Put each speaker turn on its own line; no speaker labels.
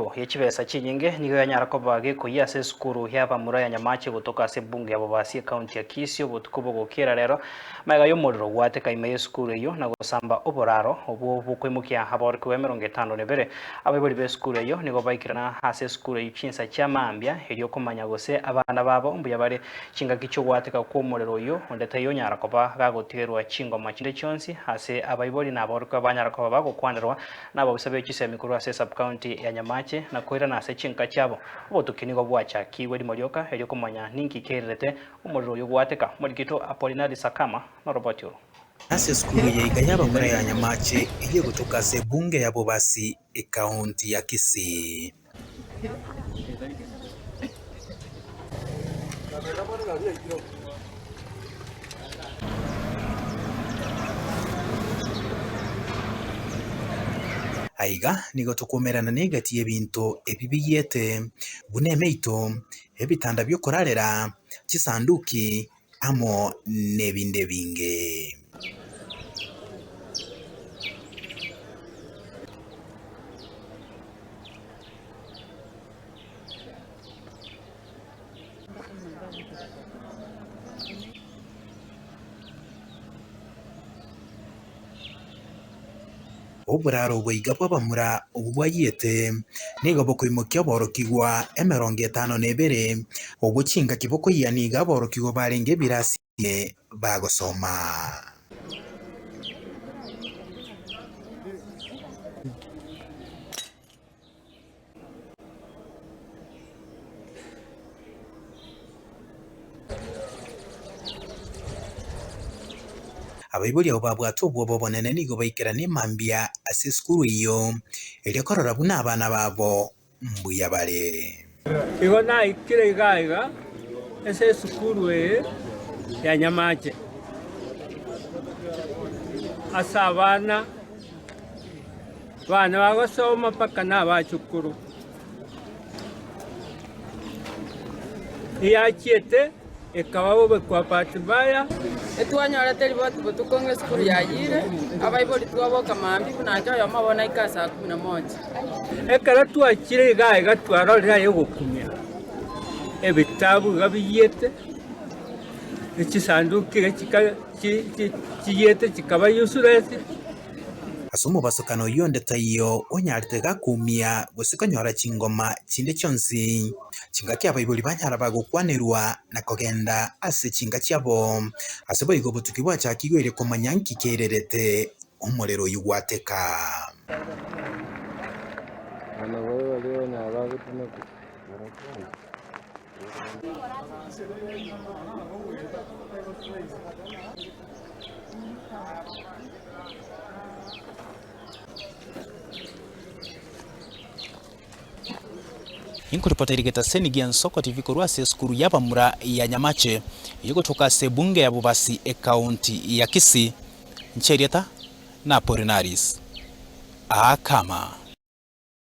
ebo yechibesa chinyinge nigo yanyara kobage kuyase skuru yaba muraya nyamache gutoka se bunge yabo basi county ya Kisio butukubo gukira rero mega yomorero gwate kaime skuru iyo na gusamba oboraro obo bukwemukia habor ku 52 abebori be skuru iyo nigo baikirana hase skuru y'ichinsa cyamambya iriyo kumanya gose abana babo mbuya bare chinga gicho gwate ka komorero iyo ondete yo nyara koba gagotigerwa chingoma chinde chonsi hase abayibori na abor ku banyara koba bagokwanderwa nabo bisabe chise mikuru hase sub county ya Nyamache na koira na se chinka cyabo obotukinigo bwacha kiwe limoryoka iriyo kumanya ninki kerete umuriro yo gwateka muri gito Apolinari Sakama na robot yo
hase skuru yiga yaba muri ya Nyamache igiye gutuka se bunge yabo basi county ya Kisii. Aiga nigo tukomerana negati y'ebintu ebibiyete bunemeito ebitanda byo korarera kisanduki amo nebinde binge oburaro bwiga bwabamura ubwayete nigo bokwimukya borokigwa 52 obukinga kiboko yaniga borokigwa barenge birasi bagosoma abayibuli abo babwato obwo bobonene nigo baikira nemambya ase skuru iyo elikorora buna abana babo mbuya bare
igo na ikire igaiga ese skuru ya Nyamache asa abana bagosoma paka n'abacukuru iyakiete ekababo bekwa patibaya
etwanyara teri batu butukonge skuru yayire abayiboli twaboka mambi kunanja yo mabona ikasa 11
ekara twakire igaiga twarorera yegukumya ebitabu gabiyete ekisanduki kiyete kikaba yusuresi
asumo basokano yondeta iyo onyarte gakumia gusikanyora chingoma chinde chonsi chinga kya bayiboli banyara bagokwanerwa na kogenda ase chinga cyabo asebo igo butukibwa cyakigwere komanyanki kererete umurero yugwateka
ana wewe leo na abago tunaku
Inkuripota irigeta Senigian Soko TV kurwa se skuru yabamura ya Nyamache yuko toka se bunge ya bubasi county ya Kisii ncherieta na Apollinaris Akama.